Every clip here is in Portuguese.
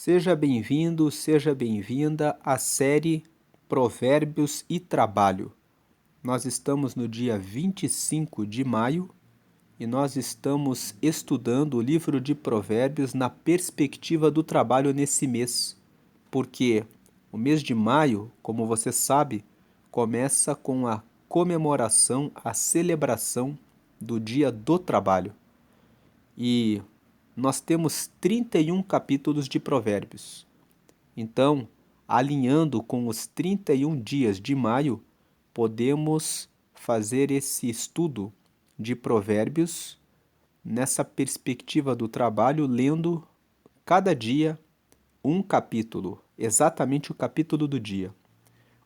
Seja bem-vindo, seja bem-vinda à série Provérbios e Trabalho. Nós estamos no dia 25 de maio e nós estamos estudando o livro de Provérbios na perspectiva do trabalho nesse mês, porque o mês de maio, como você sabe, começa com a comemoração, a celebração do Dia do Trabalho. E nós temos 31 capítulos de Provérbios. Então, alinhando com os 31 dias de maio, podemos fazer esse estudo de Provérbios nessa perspectiva do trabalho, lendo cada dia um capítulo, exatamente o capítulo do dia.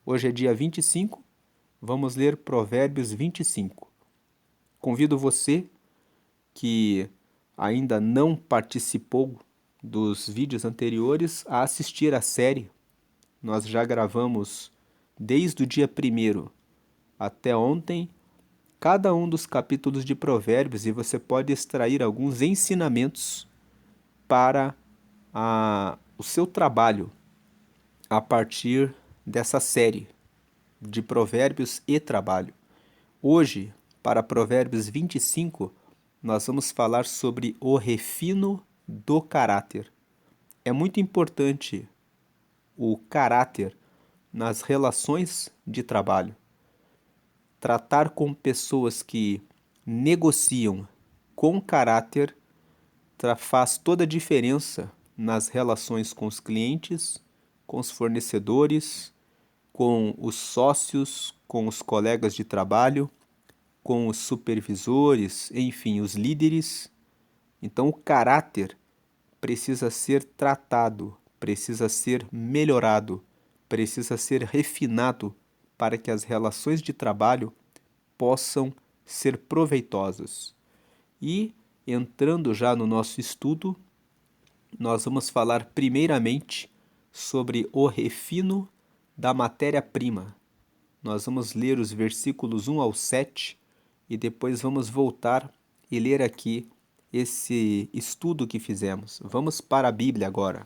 Hoje é dia 25, vamos ler Provérbios 25. Convido você que ainda não participou dos vídeos anteriores a assistir a série. Nós já gravamos desde o dia 1º até ontem cada um dos capítulos de Provérbios e você pode extrair alguns ensinamentos para o seu trabalho a partir dessa série de Provérbios e Trabalho. Hoje, para Provérbios 25, nós vamos falar sobre o refino do caráter. É muito importante o caráter nas relações de trabalho. Tratar com pessoas que negociam com caráter faz toda a diferença nas relações com os clientes, com os fornecedores, com os sócios, com os colegas de trabalho, com os supervisores, enfim, os líderes. Então, o caráter precisa ser tratado, precisa ser melhorado, precisa ser refinado para que as relações de trabalho possam ser proveitosas. E, entrando já no nosso estudo, nós vamos falar primeiramente sobre o refino da matéria-prima. Nós vamos ler os versículos 1 ao 7 e depois vamos voltar e ler aqui esse estudo que fizemos. Vamos para a Bíblia agora.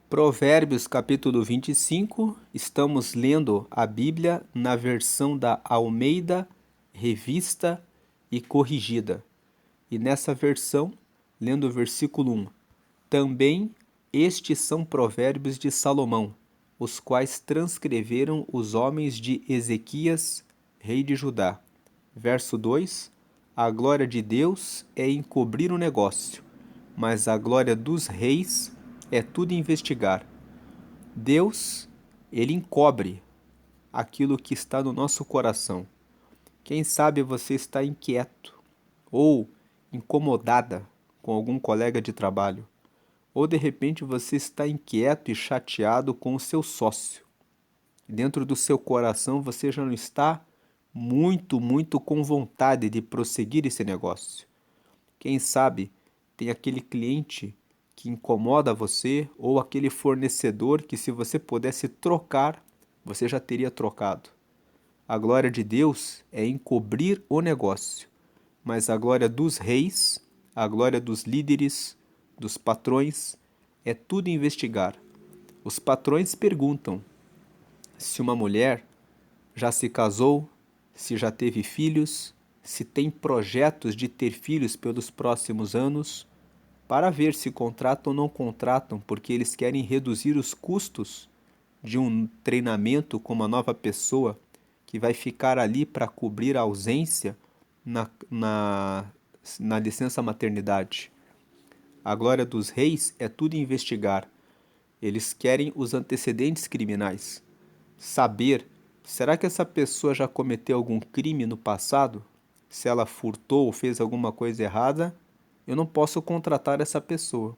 Provérbios capítulo 25, estamos lendo a Bíblia na versão da Almeida, Revista e Corrigida. E nessa versão, lendo o versículo 1, também estes são provérbios de Salomão, os quais transcreveram os homens de Ezequias, rei de Judá. Verso 2, a glória de Deus é encobrir o negócio, mas a glória dos reis é tudo investigar. Deus, ele encobre aquilo que está no nosso coração. Quem sabe você está inquieto ou incomodada com algum colega de trabalho, ou de repente você está inquieto e chateado com o seu sócio. Dentro do seu coração você já não está muito com vontade de prosseguir esse negócio. Quem sabe tem aquele cliente que incomoda você ou aquele fornecedor que, se você pudesse trocar, você já teria trocado. A glória de Deus é encobrir o negócio, mas a glória dos reis, a glória dos líderes, dos patrões, é tudo investigar. Os patrões perguntam se uma mulher já se casou, se já teve filhos, se tem projetos de ter filhos pelos próximos anos, para ver se contratam ou não contratam, porque eles querem reduzir os custos de um treinamento com uma nova pessoa que vai ficar ali para cobrir a ausência na licença maternidade. A glória dos reis é tudo investigar. Eles querem os antecedentes criminais. Saber, será que essa pessoa já cometeu algum crime no passado? Se ela furtou ou fez alguma coisa errada, eu não posso contratar essa pessoa.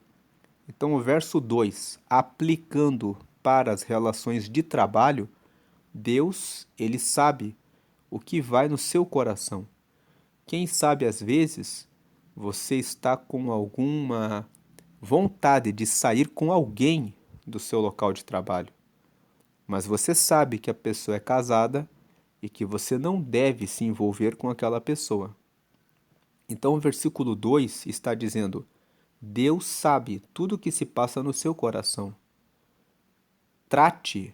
Então, o verso 2, aplicando para as relações de trabalho, Deus, ele sabe o que vai no seu coração. Quem sabe, às vezes, você está com alguma vontade de sair com alguém do seu local de trabalho, mas você sabe que a pessoa é casada e que você não deve se envolver com aquela pessoa. Então o versículo 2 está dizendo: Deus sabe tudo o que se passa no seu coração. Trate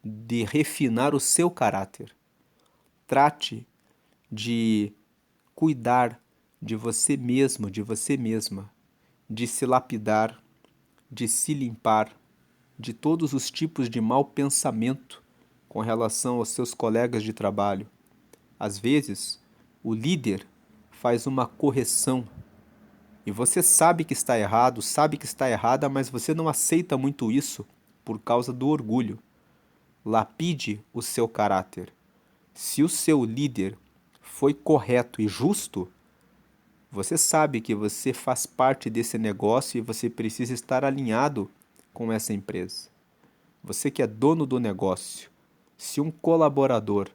de refinar o seu caráter. Trate de cuidar de você mesmo, de você mesma, de se lapidar, de se limpar de todos os tipos de mau pensamento com relação aos seus colegas de trabalho. Às vezes, o líder faz uma correção e você sabe que está errado, sabe que está errada, mas você não aceita muito isso por causa do orgulho. Lapide o seu caráter. Se o seu líder foi correto e justo, você sabe que você faz parte desse negócio e você precisa estar alinhado com essa empresa. Você que é dono do negócio, se um colaborador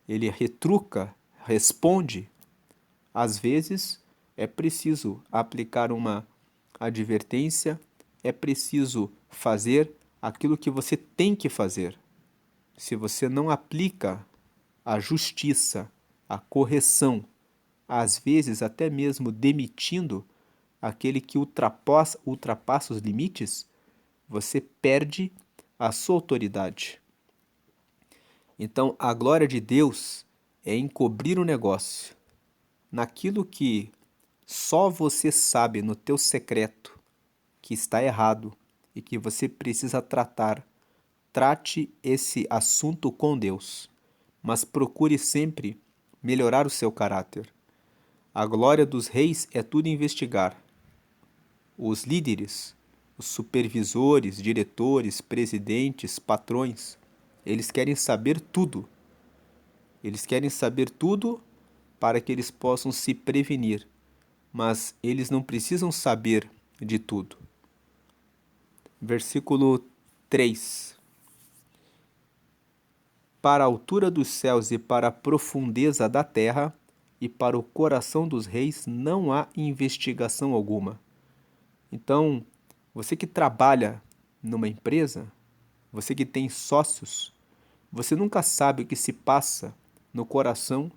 ele retruca, responde, às vezes é preciso aplicar uma advertência, é preciso fazer aquilo que você tem que fazer. Se você não aplica a justiça, a correção, às vezes até mesmo demitindo aquele que ultrapassa os limites, você perde a sua autoridade. Então, a glória de Deus é encobrir o negócio naquilo que só você sabe no teu secreto que está errado e que você precisa tratar. Trate esse assunto com Deus, mas procure sempre melhorar o seu caráter. A glória dos reis é tudo investigar. Os líderes, os supervisores, diretores, presidentes, patrões, eles querem saber tudo. Eles querem saber tudo para que eles possam se prevenir, mas eles não precisam saber de tudo. Versículo 3. Para a altura dos céus e para a profundeza da terra, e para o coração dos reis não há investigação alguma. Então, você que trabalha numa empresa, você que tem sócios, você nunca sabe o que se passa no coração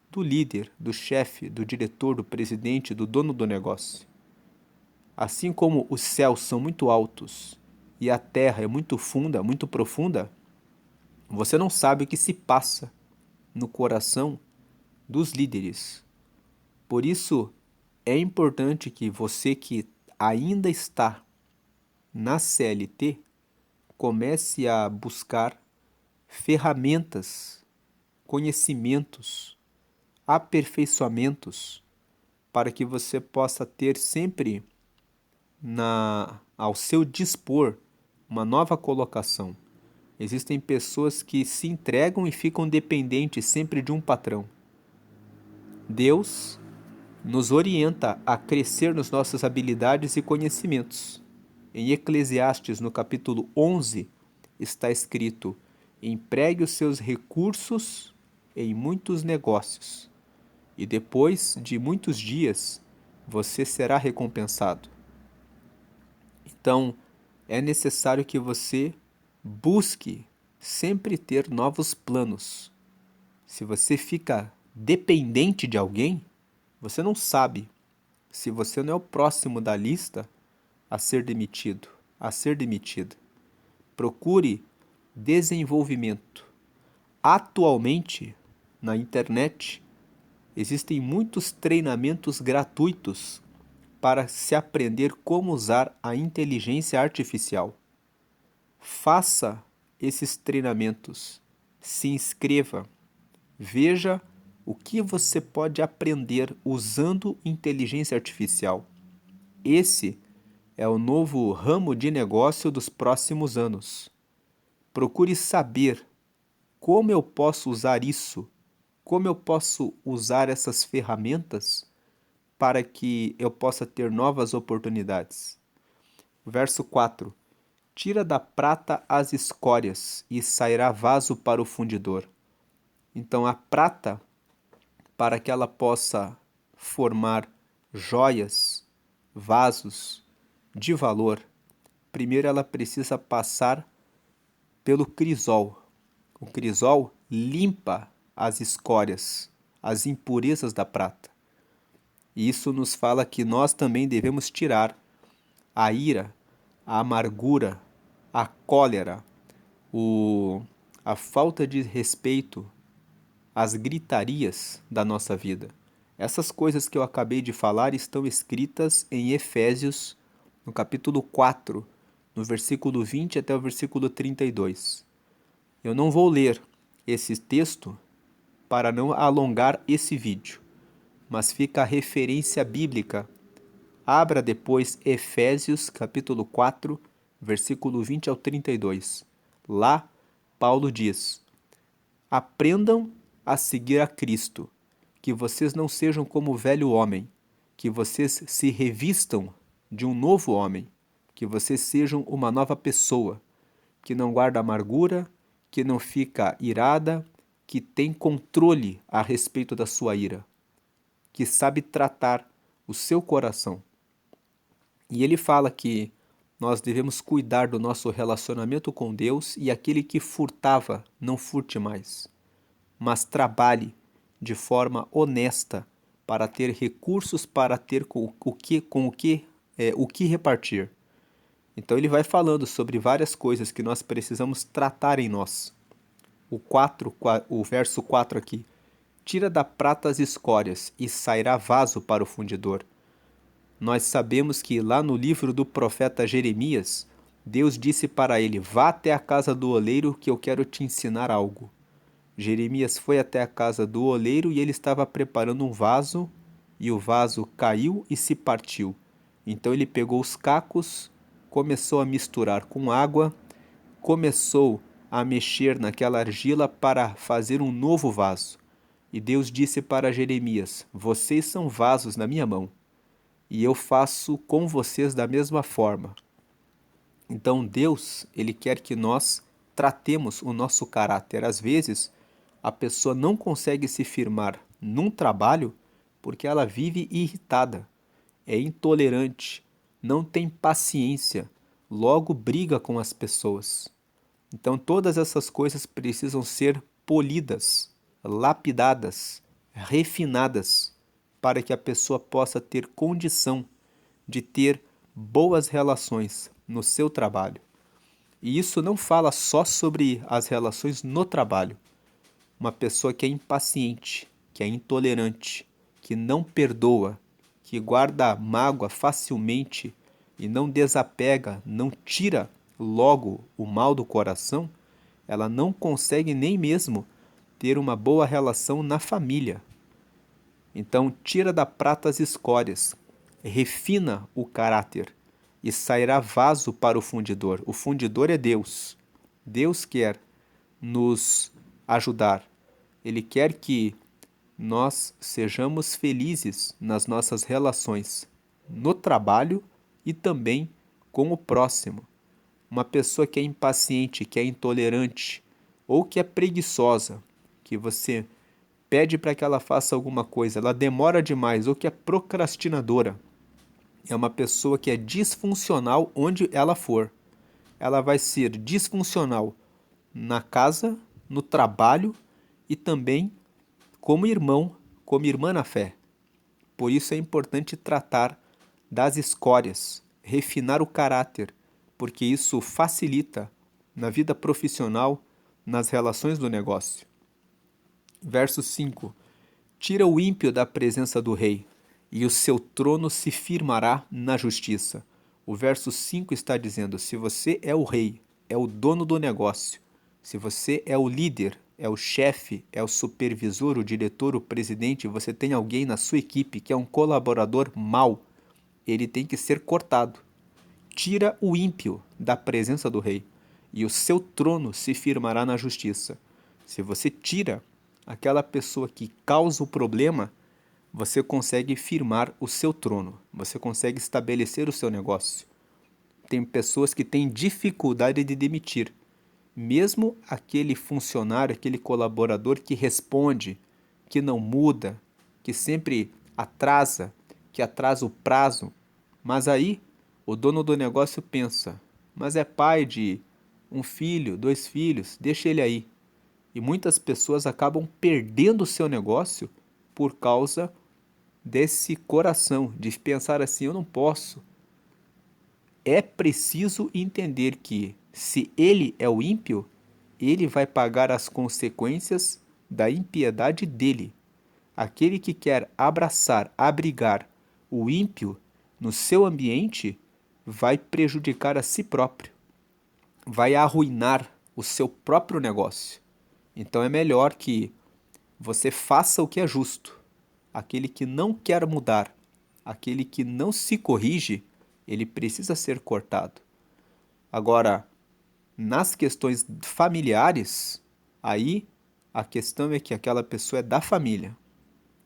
do líder, do chefe, do diretor, do presidente, do dono do negócio. Assim como os céus são muito altos e a terra é muito funda, muito profunda, você não sabe o que se passa no coração dos líderes. Por isso, é importante que você que ainda está na CLT comece a buscar ferramentas, conhecimentos, aperfeiçoamentos para que você possa ter sempre ao seu dispor uma nova colocação. Existem pessoas que se entregam e ficam dependentes sempre de um patrão. Deus nos orienta a crescer nas nossas habilidades e conhecimentos. Em Eclesiastes, no capítulo 11, está escrito: empregue os seus recursos em muitos negócios, e depois de muitos dias você será recompensado. Então, é necessário que você busque sempre ter novos planos. Se você fica dependente de alguém, você não sabe se você não é o próximo da lista a ser demitido, a ser demitida. Procure desenvolvimento. Atualmente, na internet, existem muitos treinamentos gratuitos para se aprender como usar a inteligência artificial. Faça esses treinamentos, se inscreva, veja o que você pode aprender usando inteligência artificial. Esse é o novo ramo de negócio dos próximos anos. Procure saber como eu posso usar isso, como eu posso usar essas ferramentas para que eu possa ter novas oportunidades. Verso 4. Tira da prata as escórias e sairá vaso para o fundidor. Então a prata, para que ela possa formar joias, vasos de valor, primeiro ela precisa passar pelo crisol. O crisol limpa as escórias, as impurezas da prata. E isso nos fala que nós também devemos tirar a ira, a amargura, a cólera, o, a falta de respeito, as gritarias da nossa vida. Essas coisas que eu acabei de falar estão escritas em Efésios, no capítulo 4, no versículo 20 até o versículo 32. Eu não vou ler esse texto para não alongar esse vídeo, mas fica a referência bíblica. Abra depois Efésios capítulo 4, versículo 20 ao 32. Lá, Paulo diz: aprendam a seguir a Cristo, que vocês não sejam como o velho homem, que vocês se revistam de um novo homem, que vocês sejam uma nova pessoa, que não guarda amargura, que não fica irada, que tem controle a respeito da sua ira, que sabe tratar o seu coração. E ele fala que nós devemos cuidar do nosso relacionamento com Deus e aquele que furtava, não furte mais, mas trabalhe de forma honesta para ter recursos para ter o que repartir. Então ele vai falando sobre várias coisas que nós precisamos tratar em nós. O verso 4 aqui. Tira da prata as escórias e sairá vaso para o fundidor. Nós sabemos que lá no livro do profeta Jeremias, Deus disse para ele: vá até a casa do oleiro que eu quero te ensinar algo. Jeremias foi até a casa do oleiro e ele estava preparando um vaso, e o vaso caiu e se partiu. Então ele pegou os cacos, começou a misturar com água, começou a mexer naquela argila para fazer um novo vaso. E Deus disse para Jeremias: vocês são vasos na minha mão, e eu faço com vocês da mesma forma. Então Deus, ele quer que nós tratemos o nosso caráter. Às vezes, a pessoa não consegue se firmar num trabalho porque ela vive irritada, é intolerante, não tem paciência, logo briga com as pessoas. Então todas essas coisas precisam ser polidas, lapidadas, refinadas, para que a pessoa possa ter condição de ter boas relações no seu trabalho. E isso não fala só sobre as relações no trabalho. Uma pessoa que é impaciente, que é intolerante, que não perdoa, que guarda mágoa facilmente e não desapega, não tira logo o mal do coração, ela não consegue nem mesmo ter uma boa relação na família. Então, tira da prata as escórias, refina o caráter e sairá vaso para o fundidor. O fundidor é Deus. Deus quer nos ajudar. Ele quer que nós sejamos felizes nas nossas relações, no trabalho e também com o próximo. Uma pessoa que é impaciente, que é intolerante ou que é preguiçosa, que você pede para que ela faça alguma coisa, ela demora demais ou que é procrastinadora, é uma pessoa que é disfuncional onde ela for. Ela vai ser disfuncional na casa, no trabalho e também como irmão, como irmã na fé. Por isso é importante tratar das escórias, refinar o caráter, porque isso facilita na vida profissional, nas relações do negócio. Verso 5: tira o ímpio da presença do rei, e o seu trono se firmará na justiça. O verso 5 está dizendo: se você é o rei, é o dono do negócio, se você é o líder, é o chefe, é o supervisor, o diretor, o presidente, você tem alguém na sua equipe que é um colaborador mau, ele tem que ser cortado. Tira o ímpio da presença do rei, e o seu trono se firmará na justiça. Se você tira aquela pessoa que causa o problema, você consegue firmar o seu trono, você consegue estabelecer o seu negócio. Tem pessoas que têm dificuldade de demitir. Mesmo aquele funcionário, aquele colaborador que responde, que não muda, que sempre atrasa, que atrasa o prazo, mas aí o dono do negócio pensa: mas é pai de um filho, 2 filhos, deixa ele aí. E muitas pessoas acabam perdendo o seu negócio por causa desse coração, de pensar assim: eu não posso. É preciso entender que, se ele é o ímpio, ele vai pagar as consequências da impiedade dele. Aquele que quer abraçar, abrigar o ímpio no seu ambiente, vai prejudicar a si próprio, vai arruinar o seu próprio negócio. Então é melhor que você faça o que é justo. Aquele que não quer mudar, aquele que não se corrige, ele precisa ser cortado. Agora, nas questões familiares, aí a questão é que aquela pessoa é da família.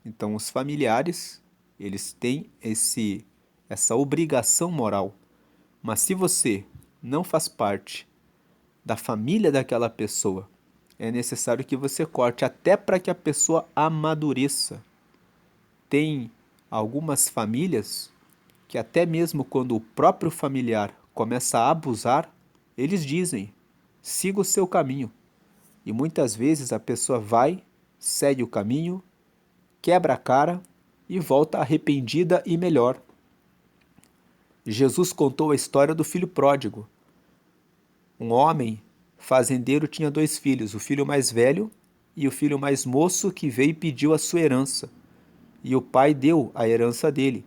Então, os familiares, eles têm essa obrigação moral. Mas se você não faz parte da família daquela pessoa, é necessário que você corte, até para que a pessoa amadureça. Tem algumas famílias que até mesmo quando o próprio familiar começa a abusar, eles dizem: siga o seu caminho. E muitas vezes a pessoa vai, segue o caminho, quebra a cara e volta arrependida e melhor. Jesus contou a história do filho pródigo. Um homem fazendeiro tinha 2 filhos, o filho mais velho e o filho mais moço, que veio e pediu a sua herança. E o pai deu a herança dele.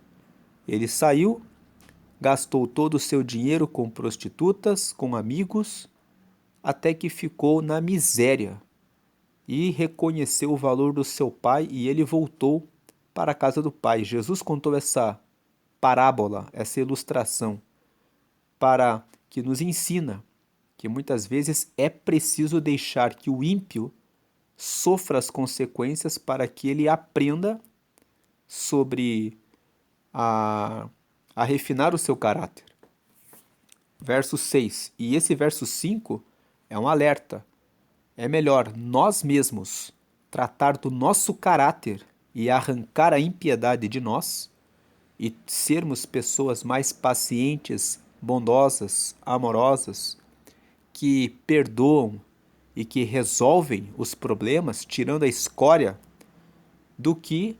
Ele saiu, gastou todo o seu dinheiro com prostitutas, com amigos, até que ficou na miséria e reconheceu o valor do seu pai, e ele voltou para a casa do pai. Jesus contou essa parábola, essa ilustração, para que nos ensina que muitas vezes é preciso deixar que o ímpio sofra as consequências para que ele aprenda sobre a, a refinar o seu caráter. Verso 6. E esse verso 5 é um alerta. É melhor nós mesmos tratar do nosso caráter e arrancar a impiedade de nós e sermos pessoas mais pacientes, bondosas, amorosas, que perdoam e que resolvem os problemas, tirando a escória, do que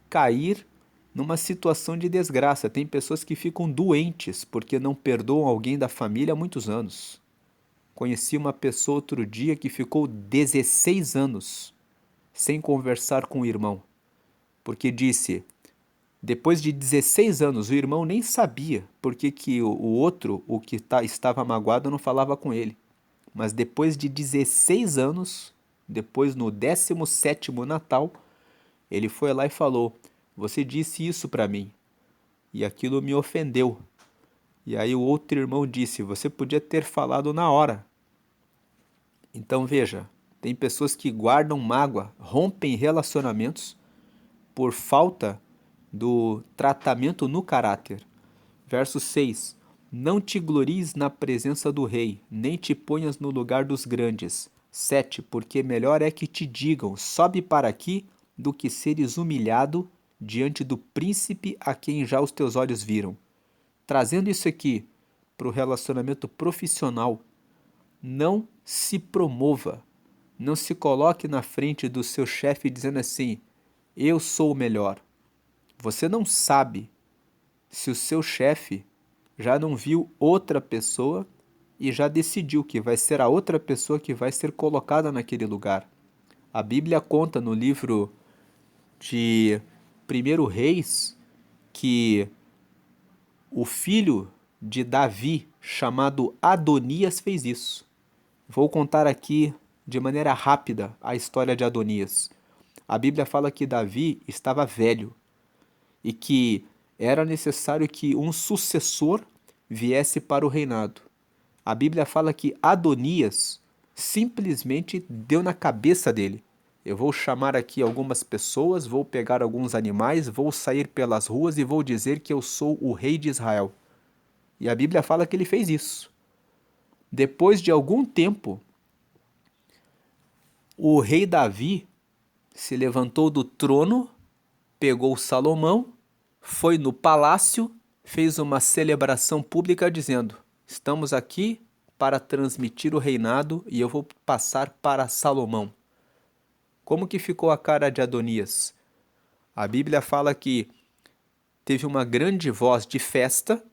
cair numa situação de desgraça. Tem pessoas que ficam doentes porque não perdoam alguém da família há muitos anos. Conheci uma pessoa outro dia que ficou 16 anos sem conversar com o irmão, porque disse: depois de 16 anos, o irmão nem sabia porque que o outro, o que estava magoado, não falava com ele. Mas depois de 16 anos, depois no 17º Natal, ele foi lá e falou: você disse isso para mim, e aquilo me ofendeu. E aí o outro irmão disse: você podia ter falado na hora. Então veja, tem pessoas que guardam mágoa, rompem relacionamentos por falta do tratamento no caráter. Verso 6. Não te glories na presença do rei, nem te ponhas no lugar dos grandes. 7. Porque melhor é que te digam: sobe para aqui, do que seres humilhado diante do príncipe a quem já os teus olhos viram. Trazendo isso aqui para o relacionamento profissional, não se promova, não se coloque na frente do seu chefe dizendo assim: eu sou o melhor. Você não sabe se o seu chefe já não viu outra pessoa e já decidiu que vai ser a outra pessoa que vai ser colocada naquele lugar. A Bíblia conta no livro de 1 Reis que o filho de Davi, chamado Adonias, fez isso. Vou contar aqui de maneira rápida a história de Adonias. A Bíblia fala que Davi estava velho e que era necessário que um sucessor viesse para o reinado. A Bíblia fala que Adonias simplesmente deu na cabeça dele: eu vou chamar aqui algumas pessoas, vou pegar alguns animais, vou sair pelas ruas e vou dizer que eu sou o rei de Israel. E a Bíblia fala que ele fez isso. Depois de algum tempo, o rei Davi se levantou do trono, pegou Salomão, foi no palácio, fez uma celebração pública dizendo: estamos aqui para transmitir o reinado e eu vou passar para Salomão. Como que ficou a cara de Adonias? A Bíblia fala que teve uma grande voz de festa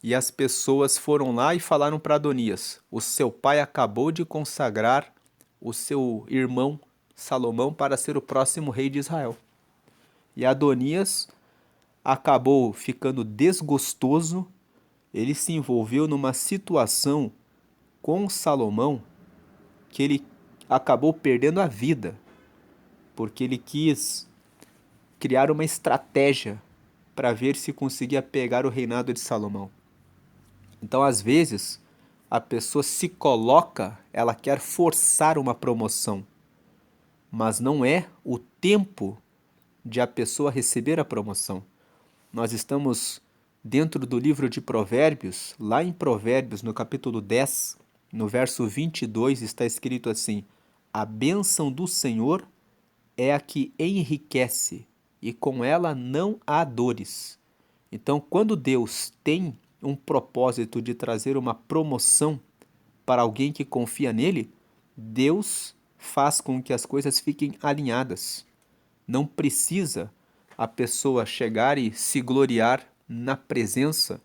e as pessoas foram lá e falaram para Adonias: o seu pai acabou de consagrar o seu irmão Salomão para ser o próximo rei de Israel. E Adonias acabou ficando desgostoso, ele se envolveu numa situação com Salomão que ele acabou perdendo a vida, porque ele quis criar uma estratégia para ver se conseguia pegar o reinado de Salomão. Então, às vezes, a pessoa se coloca, ela quer forçar uma promoção, mas não é o tempo de a pessoa receber a promoção. Nós estamos dentro do livro de Provérbios, lá em Provérbios, no capítulo 10, no verso 22, está escrito assim: a bênção do Senhor é a que enriquece, e com ela não há dores. Então, quando Deus tem um propósito de trazer uma promoção para alguém que confia nele, Deus faz com que as coisas fiquem alinhadas. Não precisa a pessoa chegar e se gloriar na presença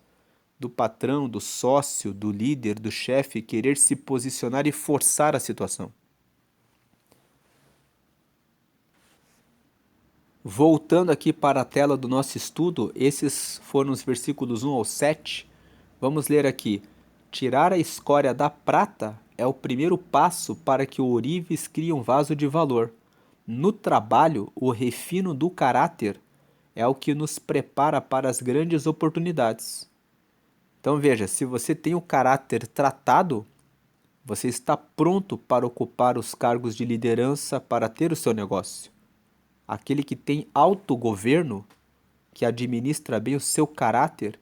do patrão, do sócio, do líder, do chefe, querer se posicionar e forçar a situação. Voltando aqui para a tela do nosso estudo, esses foram os versículos 1 ao 7. Vamos ler aqui: tirar a escória da prata é o primeiro passo para que o ourives crie um vaso de valor. No trabalho, o refino do caráter é o que nos prepara para as grandes oportunidades. Então veja, se você tem o caráter tratado, você está pronto para ocupar os cargos de liderança para ter o seu negócio. Aquele que tem autogoverno, que administra bem o seu caráter,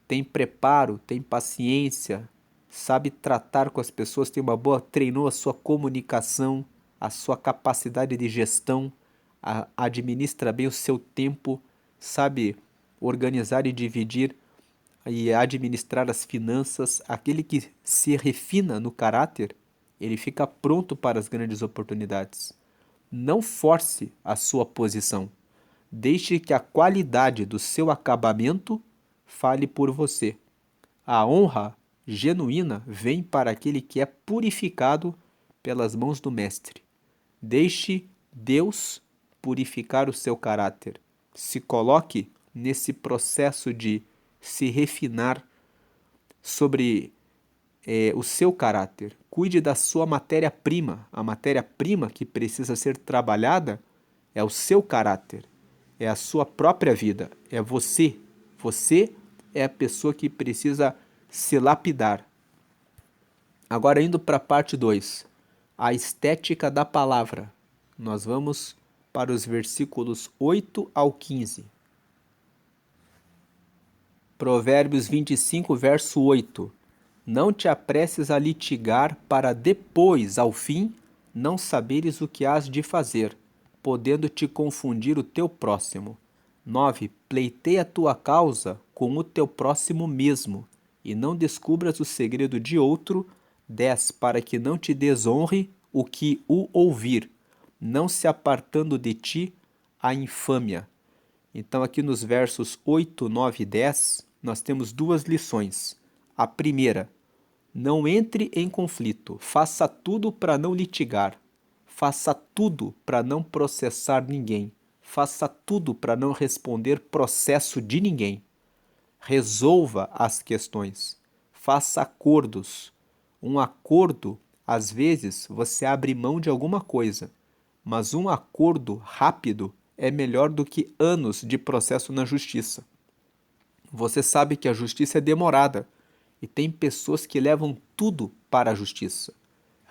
tem preparo, tem paciência, sabe tratar com as pessoas, tem uma boa, treinou a sua comunicação, a sua capacidade de gestão, administra bem o seu tempo, sabe organizar e dividir e administrar as finanças. Aquele que se refina no caráter, ele fica pronto para as grandes oportunidades. Não force a sua posição. Deixe que a qualidade do seu acabamento fale por você. A honra genuína vem para aquele que é purificado pelas mãos do Mestre. Deixe Deus purificar o seu caráter. Se coloque nesse processo de se refinar sobre o seu caráter. Cuide da sua matéria-prima. A matéria-prima que precisa ser trabalhada é o seu caráter, é a sua própria vida, é você. Você é a pessoa que precisa se lapidar. Agora, indo para a parte 2, a estética da palavra. Nós vamos para os versículos 8 ao 15. Provérbios 25, verso 8. Não te apresses a litigar para depois, ao fim, não saberes o que hás de fazer, podendo te confundir o teu próximo. 9. Pleiteia a tua causa com o teu próximo mesmo, e não descubras o segredo de outro. 10. Para que não te desonre o que o ouvir, não se apartando de ti a infâmia. Então, aqui nos versos 8, 9 e 10, nós temos duas lições. A primeira: não entre em conflito, faça tudo para não litigar, faça tudo para não processar ninguém, faça tudo para não responder processo de ninguém. Resolva as questões, faça acordos. Um acordo, às vezes, você abre mão de alguma coisa, mas um acordo rápido é melhor do que anos de processo na justiça. Você sabe que a justiça é demorada e tem pessoas que levam tudo para a justiça.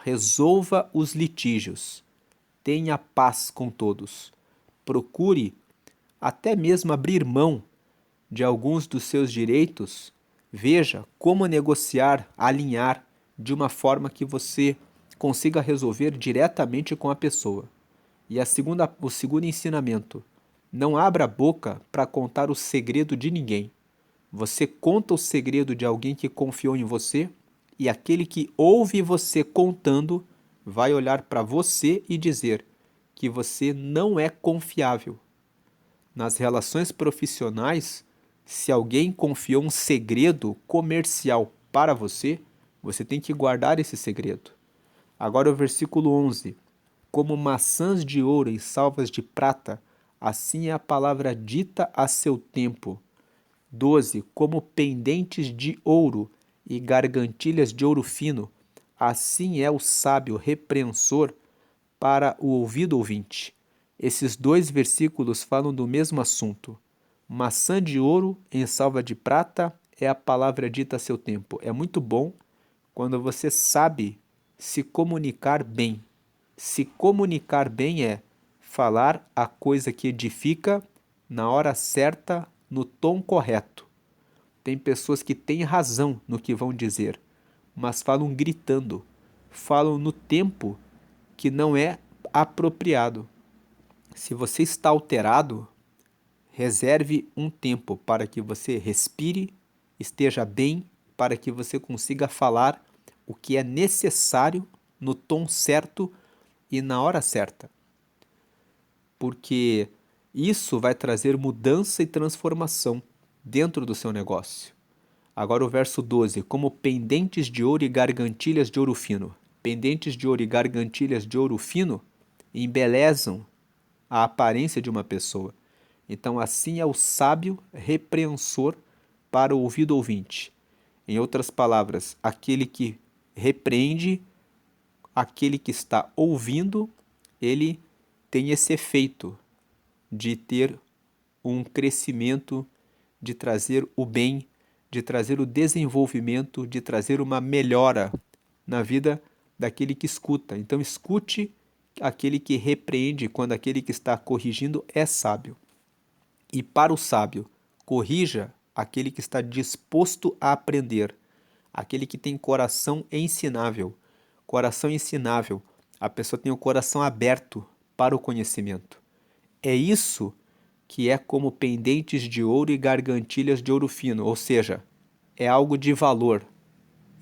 Resolva os litígios. Tenha paz com todos. Procure até mesmo abrir mão de alguns dos seus direitos. Veja como negociar, alinhar de uma forma que você consiga resolver diretamente com a pessoa. E o segundo ensinamento: não abra a boca para contar o segredo de ninguém. Você conta o segredo de alguém que confiou em você, e aquele que ouve você contando vai olhar para você e dizer que você não é confiável. Nas relações profissionais, se alguém confiou um segredo comercial para você, você tem que guardar esse segredo. Agora o versículo 11. Como maçãs de ouro em salvas de prata, assim é a palavra dita a seu tempo. 12. Como pendentes de ouro e gargantilhas de ouro fino, assim é o sábio repreensor para o ouvido ouvinte. Esses dois versículos falam do mesmo assunto. Maçã de ouro em salva de prata é a palavra dita a seu tempo. É muito bom quando você sabe se comunicar bem. Se comunicar bem é falar a coisa que edifica na hora certa, no tom correto. Tem pessoas que têm razão no que vão dizer, mas falam gritando, falam no tempo que não é apropriado. Se você está alterado, reserve um tempo para que você respire, esteja bem, para que você consiga falar o que é necessário no tom certo e na hora certa. Porque isso vai trazer mudança e transformação dentro do seu negócio. Agora o verso 12, como pendentes de ouro e gargantilhas de ouro fino. Pendentes de ouro e gargantilhas de ouro fino embelezam a aparência de uma pessoa. Então, assim é o sábio repreensor para o ouvido ouvinte. Em outras palavras, aquele que repreende, aquele que está ouvindo, ele tem esse efeito de ter um crescimento, de trazer o bem, de trazer o desenvolvimento, de trazer uma melhora na vida daquele que escuta. Então, escute aquele que repreende quando aquele que está corrigindo é sábio. E para o sábio, corrija aquele que está disposto a aprender, aquele que tem coração ensinável. Coração ensinável, a pessoa tem o coração aberto para o conhecimento. É isso que é como pendentes de ouro e gargantilhas de ouro fino, ou seja, é algo de valor.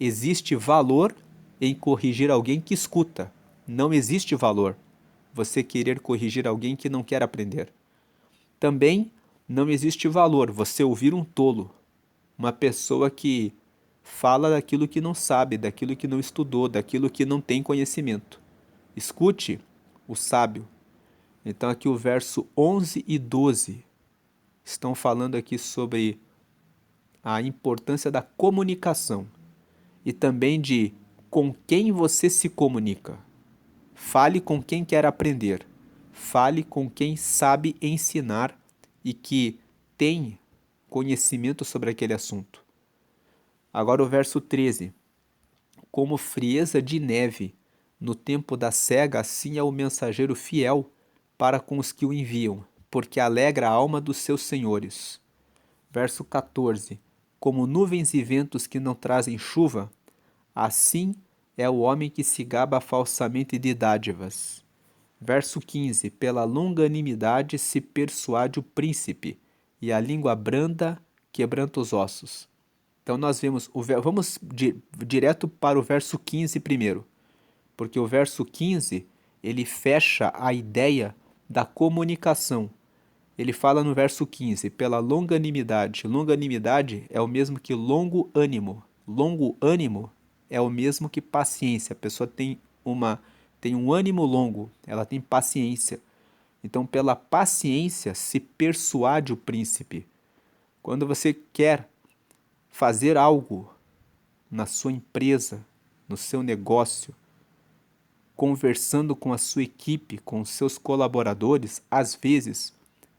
Existe valor em corrigir alguém que escuta. Não existe valor você querer corrigir alguém que não quer aprender. Também não existe valor você ouvir um tolo, uma pessoa que fala daquilo que não sabe, daquilo que não estudou, daquilo que não tem conhecimento. Escute o sábio. Então aqui o verso 11 e 12 estão falando aqui sobre a importância da comunicação e também de com quem você se comunica. Fale com quem quer aprender. Fale com quem sabe ensinar e que tem conhecimento sobre aquele assunto. Agora o verso 13. Como frieza de neve no tempo da cega, assim é o mensageiro fiel para com os que o enviam, porque alegra a alma dos seus senhores. Verso 14. Como nuvens e ventos que não trazem chuva, assim é o homem que se gaba falsamente de dádivas. Verso 15. Pela longanimidade se persuade o príncipe, e a língua branda quebranta os ossos. Então nós vemos, vamos direto para o verso 15 primeiro, porque o verso 15 ele fecha a ideia da comunicação. Ele fala no verso 15, pela longanimidade. Longanimidade é o mesmo que longo ânimo. Longo ânimo é o mesmo que paciência. A pessoa tem um ânimo longo, ela tem paciência. Então, pela paciência se persuade o príncipe. Quando você quer fazer algo na sua empresa, no seu negócio, conversando com a sua equipe, com os seus colaboradores, às vezes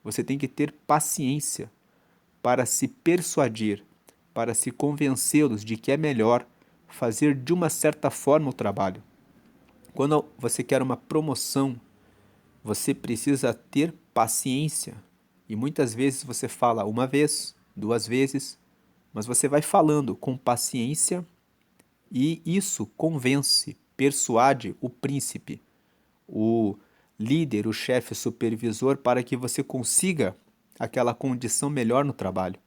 você tem que ter paciência para se persuadir, para se convencê-los de que é melhor fazer de uma certa forma o trabalho. Quando você quer uma promoção, você precisa ter paciência. E muitas vezes você fala uma vez, duas vezes, mas você vai falando com paciência e isso convence, persuade o príncipe, o líder, o chefe, o supervisor, para que você consiga aquela condição melhor no trabalho.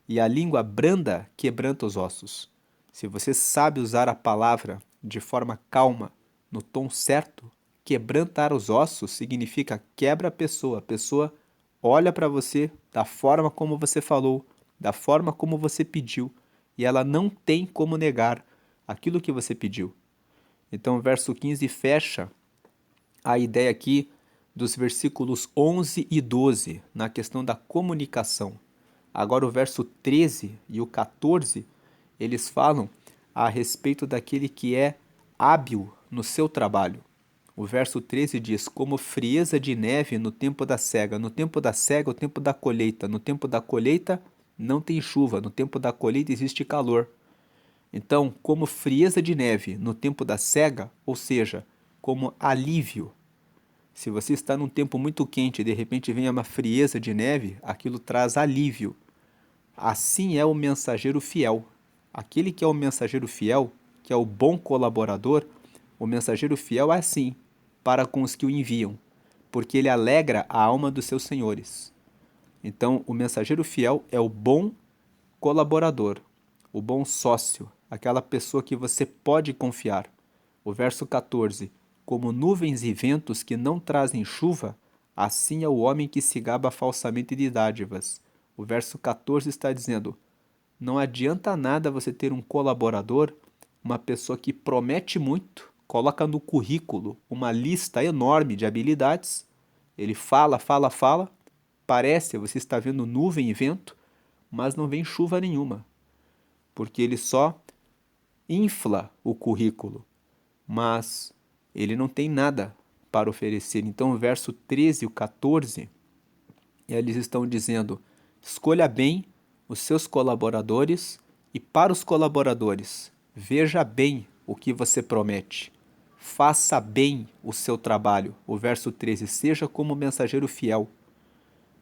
E a língua branda quebranta os ossos. Se você sabe usar a palavra de forma calma, no tom certo, quebrantar os ossos significa quebra a pessoa olha para você da forma como você falou, da forma como você pediu, e ela não tem como negar aquilo que você pediu. Então, o verso 15 fecha a ideia aqui dos versículos 11 e 12 na questão da comunicação. Agora, o verso 13 e o 14, eles falam a respeito daquele que é hábil no seu trabalho. O verso 13 diz: como frieza de neve no tempo da cega. No tempo da cega, o tempo da colheita. No tempo da colheita, não tem chuva. No tempo da colheita, existe calor. Então, como frieza de neve no tempo da cega, ou seja, como alívio. Se você está num tempo muito quente e de repente vem uma frieza de neve, aquilo traz alívio. Assim é o mensageiro fiel. Aquele que é o mensageiro fiel, que é o bom colaborador, o mensageiro fiel é assim para com os que o enviam, porque ele alegra a alma dos seus senhores. Então, o mensageiro fiel é o bom colaborador, o bom sócio, aquela pessoa que você pode confiar. O verso 14: como nuvens e ventos que não trazem chuva, assim é o homem que se gaba falsamente de dádivas. O verso 14 está dizendo: não adianta nada você ter um colaborador, uma pessoa que promete muito, coloca no currículo uma lista enorme de habilidades, ele fala, fala, fala, parece você está vendo nuvem e vento, mas não vem chuva nenhuma, porque ele só infla o currículo, mas ele não tem nada para oferecer. Então, o verso 13 e o 14, eles estão dizendo: escolha bem os seus colaboradores e para os colaboradores, veja bem o que você promete. Faça bem o seu trabalho. O verso 13, seja como mensageiro fiel.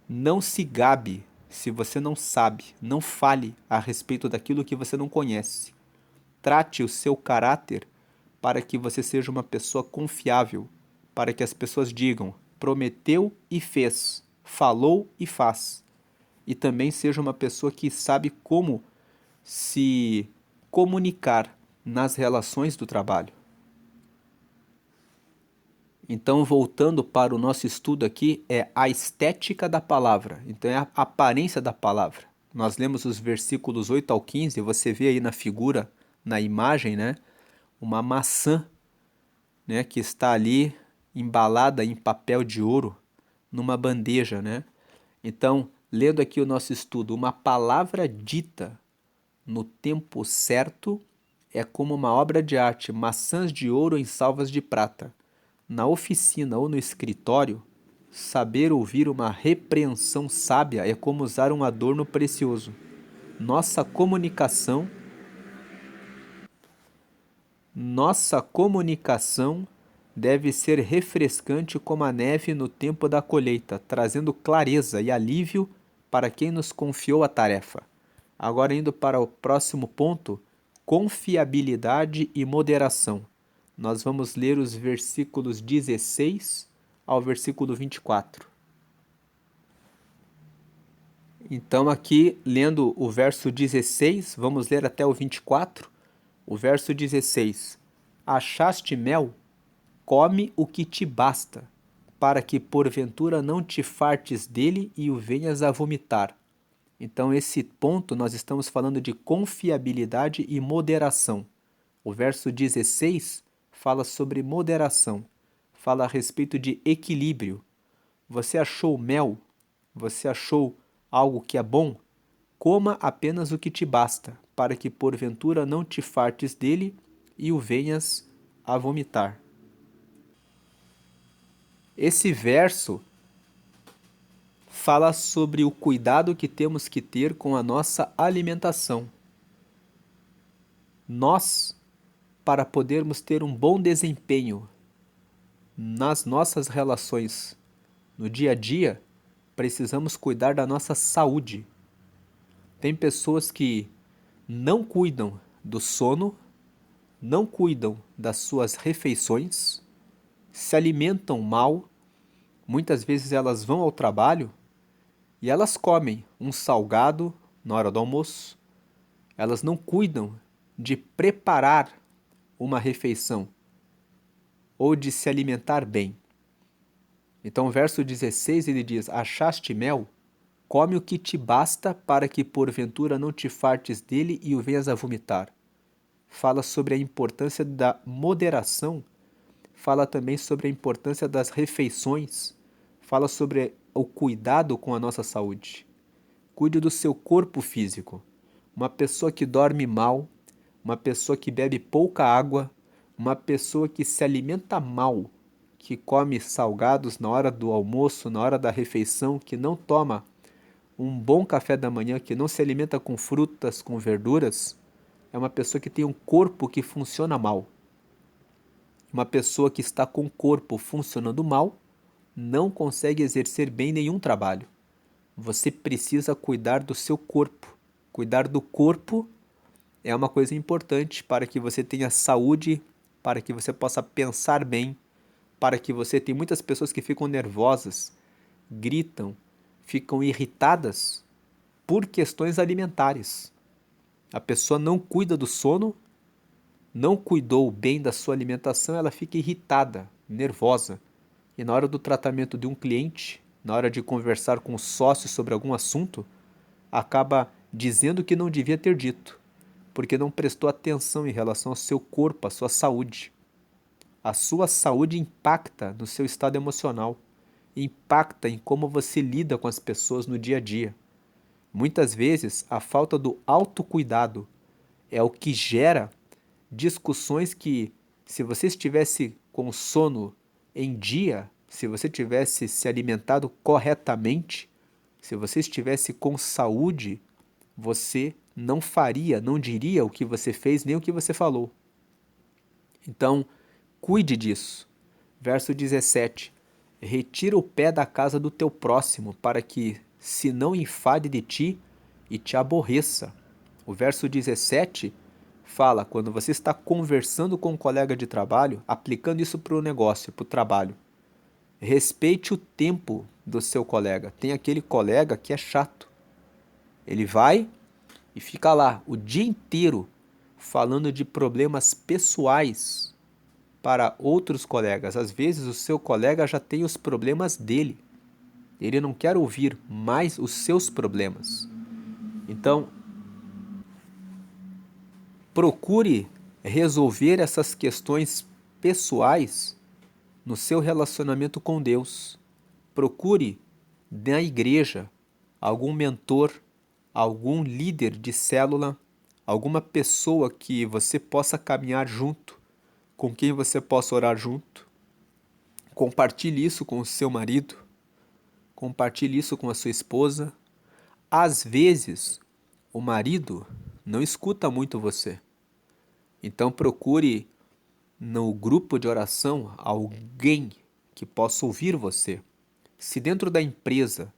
Não se gabe se você não sabe, não fale a respeito daquilo que você não conhece. Trate o seu caráter para que você seja uma pessoa confiável, para que as pessoas digam: prometeu e fez, falou e faz. E também seja uma pessoa que sabe como se comunicar nas relações do trabalho. Então, voltando para o nosso estudo aqui, é a estética da palavra. Então, é a aparência da palavra. Nós lemos os versículos 8 ao 15, você vê aí na figura, na imagem, né? Uma maçã, né? Que está ali embalada em papel de ouro, numa bandeja, né? Então, lendo aqui o nosso estudo, uma palavra dita no tempo certo é como uma obra de arte, maçãs de ouro em salvas de prata. Na oficina ou no escritório, saber ouvir uma repreensão sábia é como usar um adorno precioso. Nossa comunicação, nossa comunicação deve ser refrescante como a neve no tempo da colheita, trazendo clareza e alívio para quem nos confiou a tarefa. Agora, indo para o próximo ponto, confiabilidade e moderação. Nós vamos ler os versículos 16 ao versículo 24. Então, aqui, lendo o verso 16, vamos ler até o 24. O verso 16: achaste mel? Come o que te basta, para que porventura não te fartes dele e o venhas a vomitar. Então, esse ponto nós estamos falando de confiabilidade e moderação. O verso 16 fala sobre moderação, fala a respeito de equilíbrio. Você achou mel? Você achou algo que é bom? Coma apenas o que te basta, para que porventura não te fartes dele e o venhas a vomitar. Esse verso fala sobre o cuidado que temos que ter com a nossa alimentação. Nós, para podermos ter um bom desempenho nas nossas relações no dia a dia, precisamos cuidar da nossa saúde. Tem pessoas que não cuidam do sono, não cuidam das suas refeições, se alimentam mal, muitas vezes elas vão ao trabalho e elas comem um salgado na hora do almoço. Elas não cuidam de preparar uma refeição ou de se alimentar bem. Então, o verso 16 ele diz: Achaste mel? Come o que te basta, para que porventura não te fartes dele e o venhas a vomitar. Fala sobre a importância da moderação, fala também sobre a importância das refeições, fala sobre o cuidado com a nossa saúde. Cuide do seu corpo físico. Uma pessoa que dorme mal, uma pessoa que bebe pouca água, uma pessoa que se alimenta mal, que come salgados na hora do almoço, na hora da refeição, que não toma um bom café da manhã, que não se alimenta com frutas, com verduras, é uma pessoa que tem um corpo que funciona mal. Uma pessoa que está com o corpo funcionando mal não consegue exercer bem nenhum trabalho. Você precisa cuidar do seu corpo. Cuidar do corpo é uma coisa importante para que você tenha saúde, para que você possa pensar bem, para que você tem muitas pessoas que ficam nervosas, gritam, ficam irritadas por questões alimentares. A pessoa não cuida do sono, não cuidou bem da sua alimentação, ela fica irritada, nervosa. E na hora do tratamento de um cliente, na hora de conversar com o sócio sobre algum assunto, acaba dizendo que não devia ter dito, porque não prestou atenção em relação ao seu corpo, à sua saúde. A sua saúde impacta no seu estado emocional, impacta em como você lida com as pessoas no dia a dia. Muitas vezes, a falta do autocuidado é o que gera discussões que, se você estivesse com sono em dia, se você tivesse se alimentado corretamente, se você estivesse com saúde, você não faria, não diria o que você fez nem o que você falou. Então, cuide disso. Verso 17: Retira o pé da casa do teu próximo, para que se não enfade de ti e te aborreça. O verso 17 fala, quando você está conversando com um colega de trabalho, aplicando isso para o negócio, para o trabalho. Respeite o tempo do seu colega. Tem aquele colega que é chato. Ele vai e fica lá o dia inteiro falando de problemas pessoais para outros colegas. Às vezes o seu colega já tem os problemas dele. Ele não quer ouvir mais os seus problemas. Então, procure resolver essas questões pessoais no seu relacionamento com Deus. Procure na igreja algum mentor, algum líder de célula, alguma pessoa que você possa caminhar junto, com quem você possa orar junto. Compartilhe isso com o seu marido, compartilhe isso com a sua esposa. Às vezes, o marido não escuta muito você. Então procure no grupo de oração alguém que possa ouvir você. Se dentro da empresa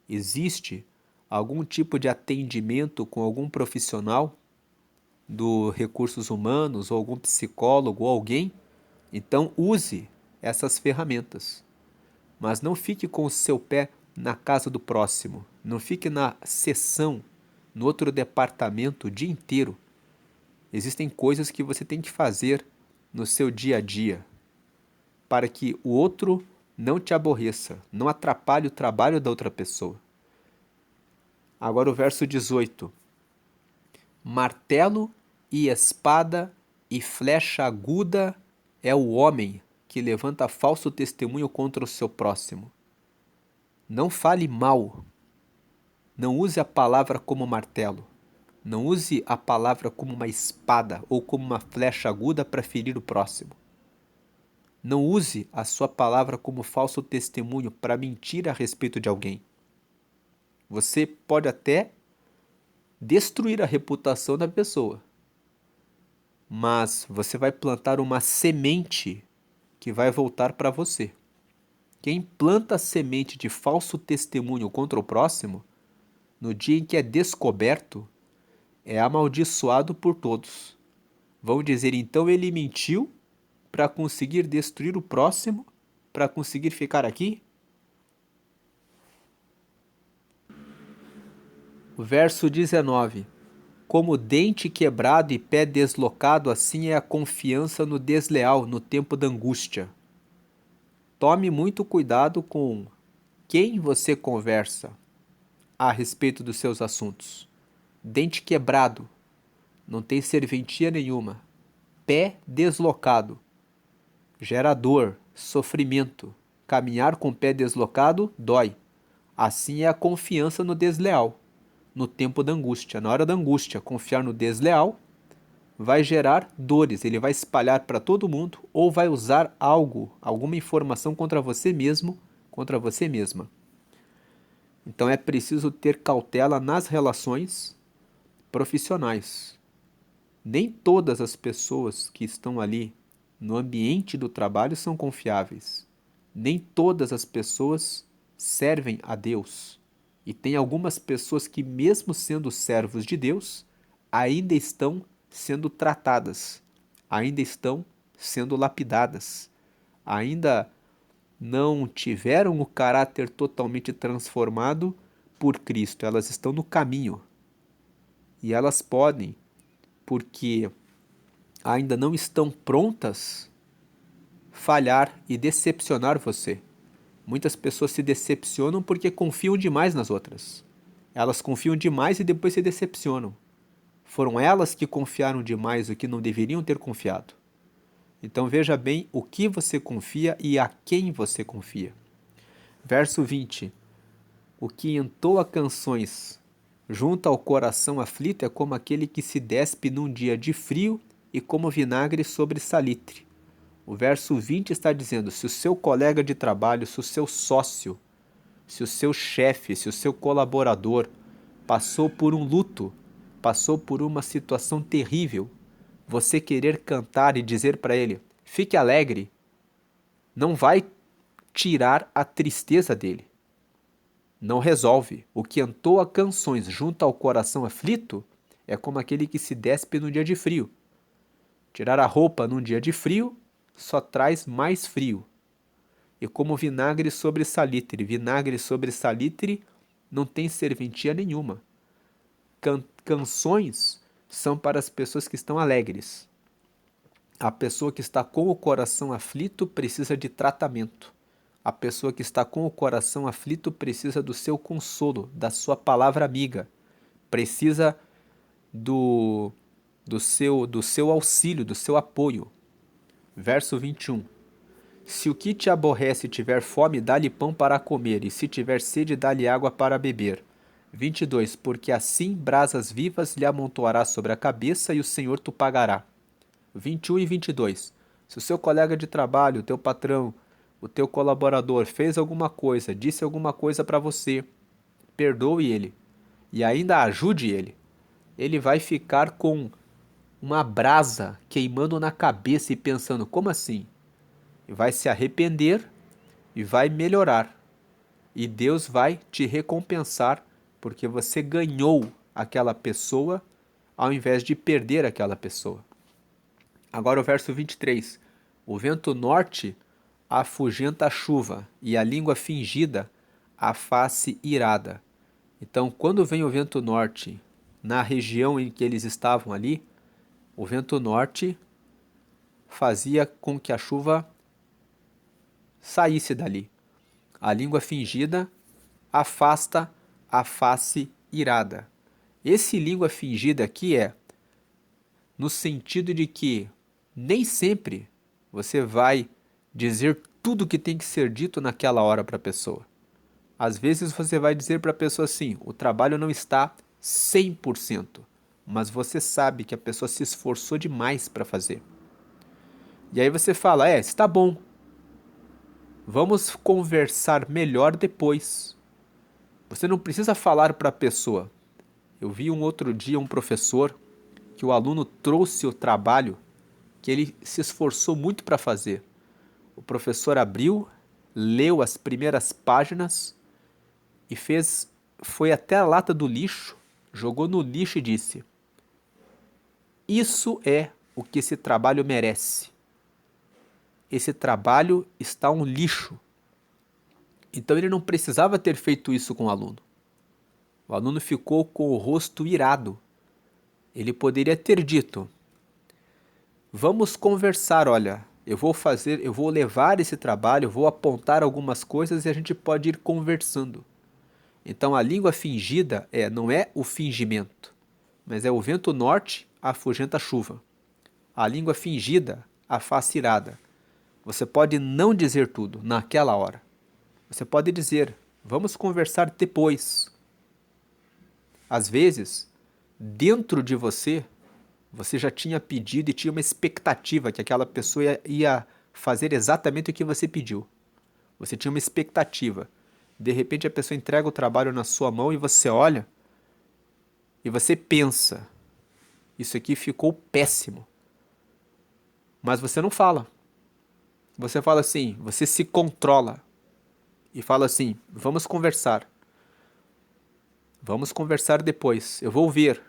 existe algum tipo de atendimento com algum profissional do recursos humanos ou algum psicólogo ou alguém, então use essas ferramentas. Mas não fique com o seu pé na casa do próximo, não fique na sessão, no outro departamento o dia inteiro. Existem coisas que você tem que fazer no seu dia a dia para que o outro não te aborreça, não atrapalhe o trabalho da outra pessoa. Agora o verso 18. Martelo e espada e flecha aguda é o homem que levanta falso testemunho contra o seu próximo. Não fale mal. Não use a palavra como martelo. Não use a palavra como uma espada ou como uma flecha aguda para ferir o próximo. Não use a sua palavra como falso testemunho para mentir a respeito de alguém. Você pode até destruir a reputação da pessoa, mas você vai plantar uma semente que vai voltar para você. Quem planta a semente de falso testemunho contra o próximo, no dia em que é descoberto, é amaldiçoado por todos. Vão dizer, então ele mentiu para conseguir destruir o próximo, para conseguir ficar aqui? O verso 19. Como dente quebrado e pé deslocado, assim é a confiança no desleal no tempo da angústia. Tome muito cuidado com quem você conversa a respeito dos seus assuntos. Dente quebrado, não tem serventia nenhuma. Pé deslocado, gera dor, sofrimento. Caminhar com o pé deslocado dói. Assim é a confiança no desleal, no tempo da angústia. Na hora da angústia, confiar no desleal vai gerar dores, ele vai espalhar para todo mundo ou vai usar algo, alguma informação contra você mesmo, contra você mesma. Então é preciso ter cautela nas relações profissionais. Nem todas as pessoas que estão ali no ambiente do trabalho são confiáveis. Nem todas as pessoas servem a Deus. E tem algumas pessoas que, mesmo sendo servos de Deus, ainda estão sendo tratadas, ainda estão sendo lapidadas, ainda não tiveram o caráter totalmente transformado por Cristo. Elas estão no caminho. E elas podem, porque ainda não estão prontas, falhar e decepcionar você. Muitas pessoas se decepcionam porque confiam demais nas outras. Elas confiam demais e depois se decepcionam. Foram elas que confiaram demais o que não deveriam ter confiado. Então veja bem o que você confia e a quem você confia. Verso 20. O que entoa canções junto ao coração aflito é como aquele que se despe num dia de frio e como vinagre sobre salitre. O verso 20 está dizendo, se o seu colega de trabalho, se o seu sócio, se o seu chefe, se o seu colaborador passou por um luto, passou por uma situação terrível, você querer cantar e dizer para ele, fique alegre, não vai tirar a tristeza dele. Não resolve. O que entoa canções junto ao coração aflito é como aquele que se despe no dia de frio. Tirar a roupa num dia de frio só traz mais frio. E como vinagre sobre salitre. Vinagre sobre salitre não tem serventia nenhuma. Canções são para as pessoas que estão alegres. A pessoa que está com o coração aflito precisa de tratamento. A pessoa que está com o coração aflito precisa do seu consolo, da sua palavra amiga. Precisa do seu auxílio, do seu apoio. Verso 21. Se o que te aborrece tiver fome, dá-lhe pão para comer, e se tiver sede, dá-lhe água para beber. 22. Porque assim brasas vivas lhe amontoará sobre a cabeça, e o Senhor tu pagará. 21 e 22. Se o seu colega de trabalho, o teu patrão, o teu colaborador fez alguma coisa, disse alguma coisa para você, perdoe ele e ainda ajude ele. Ele vai ficar com uma brasa queimando na cabeça e pensando, como assim? E vai se arrepender e vai melhorar. E Deus vai te recompensar porque você ganhou aquela pessoa ao invés de perder aquela pessoa. Agora o verso 23. O vento norte afugenta a chuva, e a língua fingida a face irada. Então, quando vem o vento norte na região em que eles estavam ali, o vento norte fazia com que a chuva saísse dali. A língua fingida afasta a face irada. Esse língua fingida aqui é no sentido de que nem sempre você vai dizer tudo o que tem que ser dito naquela hora para a pessoa. Às vezes você vai dizer para a pessoa assim, o trabalho não está 100%, mas você sabe que a pessoa se esforçou demais para fazer. E aí você fala, está bom, vamos conversar melhor depois. Você não precisa falar para a pessoa. Eu vi um outro dia um professor que o aluno trouxe o trabalho que ele se esforçou muito para fazer. O professor abriu, leu as primeiras páginas e foi até a lata do lixo, jogou no lixo e disse: isso é o que esse trabalho merece. Esse trabalho está um lixo. Então ele não precisava ter feito isso com o aluno. O aluno ficou com o rosto irado. Ele poderia ter dito: vamos conversar, olha, eu vou levar esse trabalho, eu vou apontar algumas coisas e a gente pode ir conversando. Então a língua fingida não é o fingimento, mas é o vento norte afugenta a chuva. A língua fingida, a face irada. Você pode não dizer tudo naquela hora. Você pode dizer, vamos conversar depois. Às vezes, dentro de você, você já tinha pedido e tinha uma expectativa que aquela pessoa ia fazer exatamente o que você pediu. Você tinha uma expectativa. De repente a pessoa entrega o trabalho na sua mão e você olha e você pensa, isso aqui ficou péssimo. Mas você não fala. Você fala assim, você se controla e fala assim, vamos conversar. Vamos conversar depois, eu vou ver.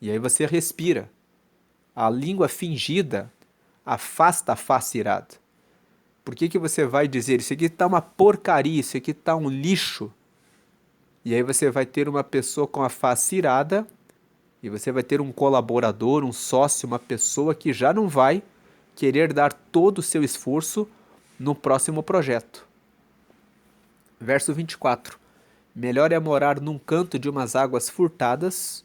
E aí você respira. A língua fingida afasta a face irada. Por que você vai dizer, isso aqui tá uma porcaria, isso aqui tá um lixo? E aí você vai ter uma pessoa com a face irada e você vai ter um colaborador, um sócio, uma pessoa que já não vai querer dar todo o seu esforço no próximo projeto. Verso 24. Melhor é morar num canto de umas águas furtadas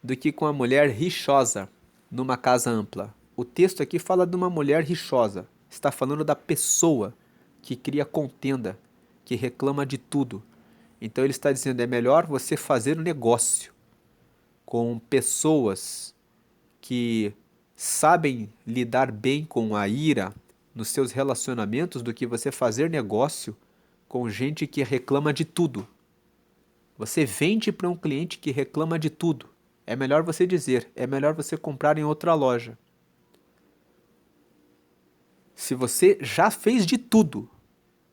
do que com a mulher rixosa numa casa ampla. O texto aqui fala de uma mulher rixosa. Está falando da pessoa que cria contenda, que reclama de tudo. Então ele está dizendo, é melhor você fazer um negócio com pessoas que sabem lidar bem com a ira nos seus relacionamentos do que você fazer negócio com gente que reclama de tudo. Você vende para um cliente que reclama de tudo. É melhor você dizer, é melhor você comprar em outra loja. Se você já fez de tudo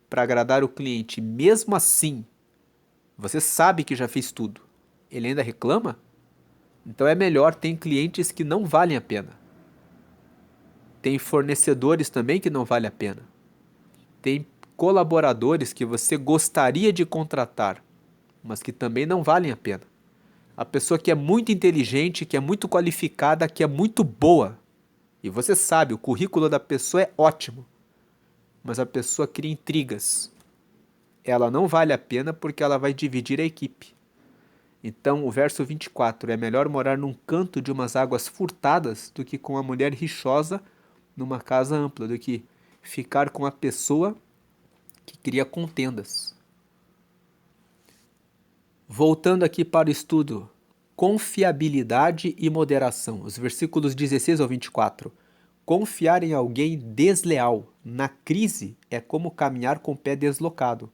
para agradar o cliente, mesmo assim, você sabe que já fez tudo, ele ainda reclama? Então é melhor, tem clientes que não valem a pena. Tem fornecedores também que não valem a pena. Tem colaboradores que você gostaria de contratar, mas que também não valem a pena. A pessoa que é muito inteligente, que é muito qualificada, que é muito boa. E você sabe, o currículo da pessoa é ótimo, mas a pessoa cria intrigas. Ela não vale a pena porque ela vai dividir a equipe. Então, o verso 24, é melhor morar num canto de umas águas furtadas do que com a mulher rixosa numa casa ampla, do que ficar com a pessoa que cria contendas. Voltando aqui para o estudo, confiabilidade e moderação, os versículos 16 ao 24. Confiar em alguém desleal na crise é como caminhar com o pé deslocado.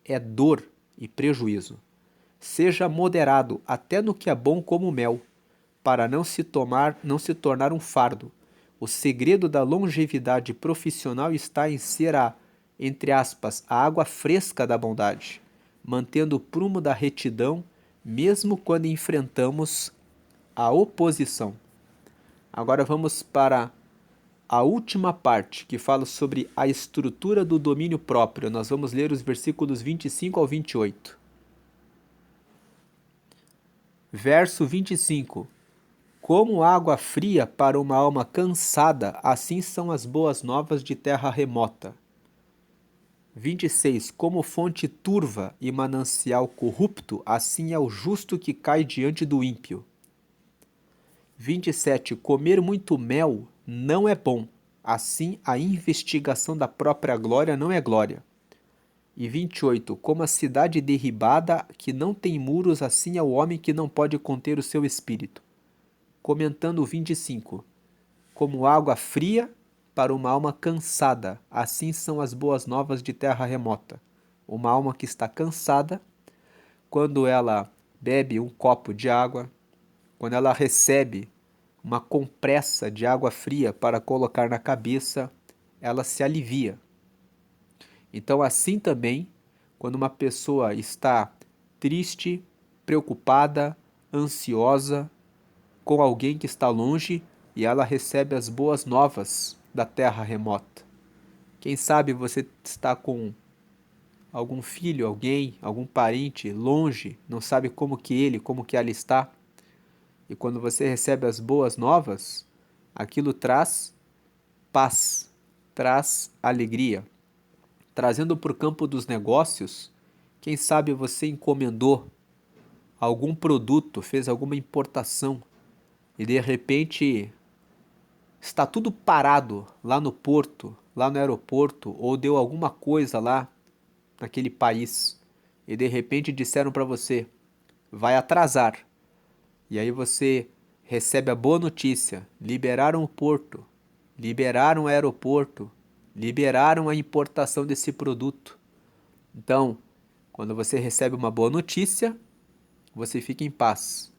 É dor e prejuízo. Seja moderado até no que é bom como mel, para não se tornar um fardo. O segredo da longevidade profissional está em ser entre aspas, a água fresca da bondade, mantendo o prumo da retidão, mesmo quando enfrentamos a oposição. Agora vamos para a última parte, que fala sobre a estrutura do domínio próprio. Nós vamos ler os versículos 25 ao 28. Verso 25. Como água fria para uma alma cansada, assim são as boas novas de terra remota. 26. Como fonte turva e manancial corrupto, assim é o justo que cai diante do ímpio. 27. Comer muito mel não é bom, assim a investigação da própria glória não é glória. E 28. Como a cidade derribada que não tem muros, assim é o homem que não pode conter o seu espírito. Comentando o 25. Como água fria para uma alma cansada, assim são as boas novas de terra remota. Uma alma que está cansada, quando ela bebe um copo de água, quando ela recebe uma compressa de água fria para colocar na cabeça, ela se alivia. Então, assim também, quando uma pessoa está triste, preocupada, ansiosa, com alguém que está longe e ela recebe as boas novas da terra remota. Quem sabe você está com algum filho, alguém, algum parente longe, não sabe como que ela está. E quando você recebe as boas novas, aquilo traz paz, traz alegria. Trazendo para o campo dos negócios, quem sabe você encomendou algum produto, fez alguma importação e de repente está tudo parado lá no porto, lá no aeroporto, ou deu alguma coisa lá naquele país e de repente disseram para você, vai atrasar. E aí você recebe a boa notícia, liberaram o porto, liberaram o aeroporto, liberaram a importação desse produto. Então, quando você recebe uma boa notícia, você fica em paz.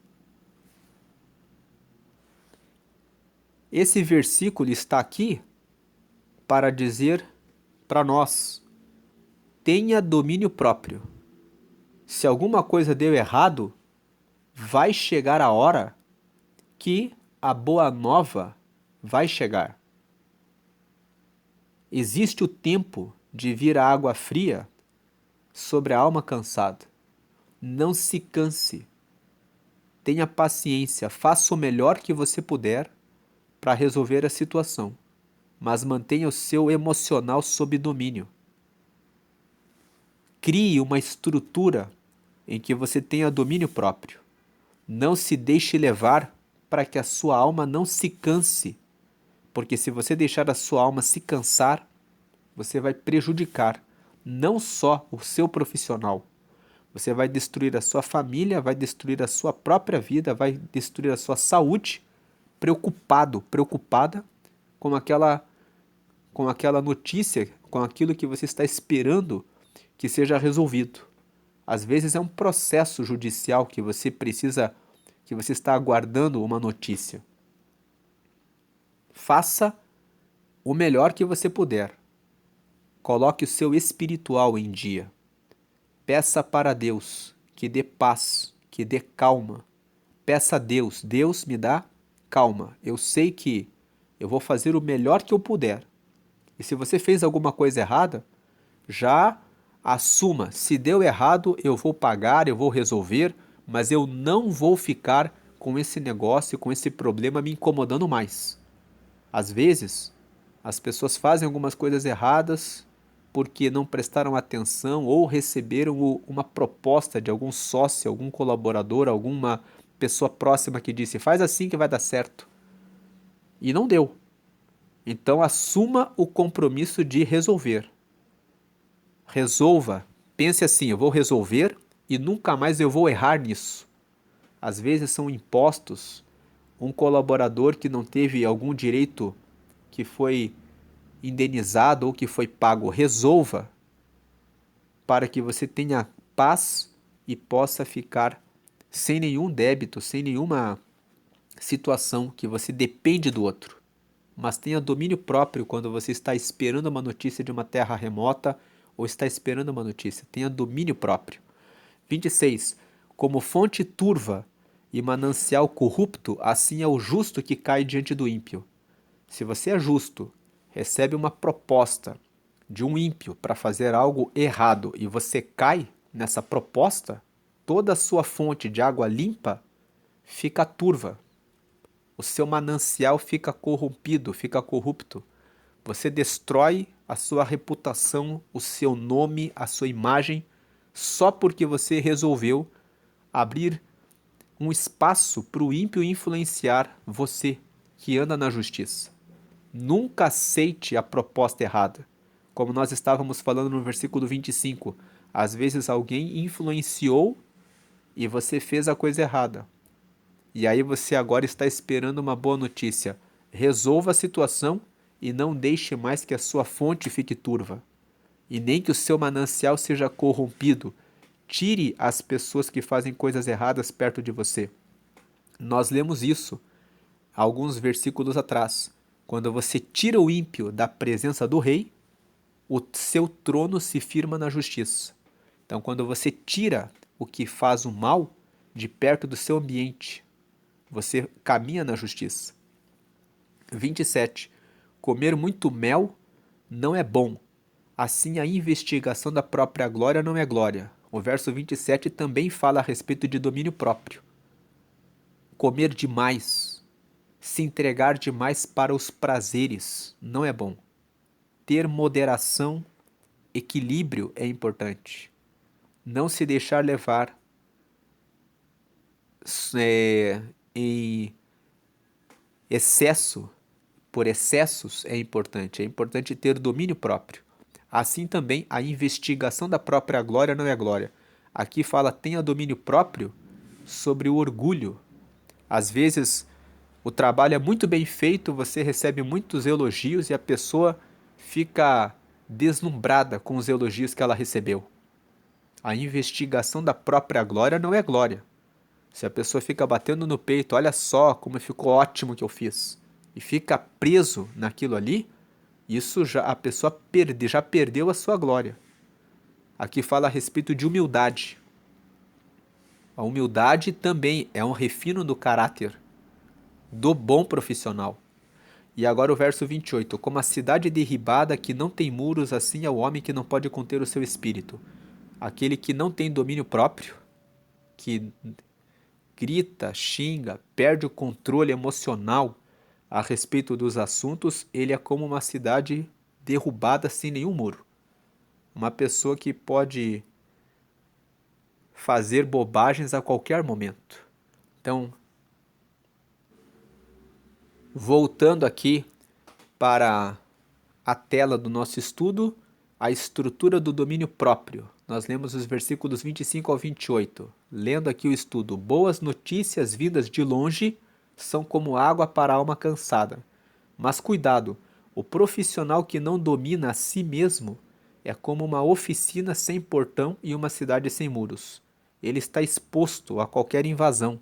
Esse versículo está aqui para dizer para nós: tenha domínio próprio. Se alguma coisa deu errado, vai chegar a hora que a boa nova vai chegar. Existe o tempo de vir a água fria sobre a alma cansada. Não se canse. Tenha paciência, faça o melhor que você puder para resolver a situação, mas mantenha o seu emocional sob domínio. Crie uma estrutura em que você tenha domínio próprio. Não se deixe levar para que a sua alma não se canse, porque se você deixar a sua alma se cansar, você vai prejudicar não só o seu profissional, você vai destruir a sua família, vai destruir a sua própria vida, vai destruir a sua saúde, preocupado, preocupada com aquela notícia, com aquilo que você está esperando que seja resolvido. Às vezes é um processo judicial que você precisa, que você está aguardando uma notícia. Faça o melhor que você puder. Coloque o seu espiritual em dia. Peça para Deus que dê paz, que dê calma. Peça a Deus, Deus me dá calma. Eu sei que eu vou fazer o melhor que eu puder. E se você fez alguma coisa errada, já assuma. Se deu errado, eu vou pagar, eu vou resolver, mas eu não vou ficar com esse negócio, com esse problema me incomodando mais. Às vezes, as pessoas fazem algumas coisas erradas porque não prestaram atenção ou receberam uma proposta de algum sócio, algum colaborador, alguma pessoa próxima que disse: faz assim que vai dar certo. E não deu. Então assuma o compromisso de resolver. Resolva. Pense assim: eu vou resolver e nunca mais eu vou errar nisso. Às vezes são impostos. Um colaborador que não teve algum direito que foi indenizado ou que foi pago, resolva para que você tenha paz e possa ficar sem nenhum débito, sem nenhuma situação que você depende do outro. Mas tenha domínio próprio quando você está esperando uma notícia de uma terra remota ou está esperando uma notícia. Tenha domínio próprio. 26. Como fonte turva e manancial corrupto, assim é o justo que cai diante do ímpio. Se você é justo, recebe uma proposta de um ímpio para fazer algo errado e você cai nessa proposta, toda a sua fonte de água limpa fica turva. O seu manancial fica corrompido, fica corrupto. Você destrói a sua reputação, o seu nome, a sua imagem, só porque você resolveu abrir um espaço para o ímpio influenciar você que anda na justiça. Nunca aceite a proposta errada. Como nós estávamos falando no versículo 25, às vezes alguém influenciou e você fez a coisa errada. E aí você agora está esperando uma boa notícia. Resolva a situação e não deixe mais que a sua fonte fique turva. E nem que o seu manancial seja corrompido. Tire as pessoas que fazem coisas erradas perto de você. Nós lemos isso alguns versículos atrás. Quando você tira o ímpio da presença do rei, o seu trono se firma na justiça. Então, quando você tira o que faz o mal de perto do seu ambiente, você caminha na justiça. 27. Comer muito mel não é bom. Assim, a investigação da própria glória não é glória. O verso 27 também fala a respeito de domínio próprio. Comer demais, se entregar demais para os prazeres, não é bom. ter moderação, equilíbrio é importante. Não se deixar levar em excesso, por excessos é importante. É importante ter domínio próprio. Assim também a investigação da própria glória não é glória. Aqui fala tenha domínio próprio sobre o orgulho. Às vezes o trabalho é muito bem feito, você recebe muitos elogios e a pessoa fica deslumbrada com os elogios que ela recebeu. A investigação da própria glória não é glória. Se a pessoa fica batendo no peito, olha só como ficou ótimo que eu fiz, e fica preso naquilo ali, isso já a pessoa já perdeu a sua glória. Aqui fala a respeito de humildade. A humildade também é um refino do caráter do bom profissional. E agora o verso 28. Como a cidade derribada que não tem muros, assim é o homem que não pode conter o seu espírito. Aquele que não tem domínio próprio, que grita, xinga, perde o controle emocional a respeito dos assuntos, ele é como uma cidade derrubada sem nenhum muro. Uma pessoa que pode fazer bobagens a qualquer momento. Então, voltando aqui para a tela do nosso estudo, a estrutura do domínio próprio. Nós lemos os versículos 25 ao 28. Lendo aqui o estudo, boas notícias vindas de longe são como água para a alma cansada. Mas cuidado, o profissional que não domina a si mesmo é como uma oficina sem portão e uma cidade sem muros. Ele está exposto a qualquer invasão.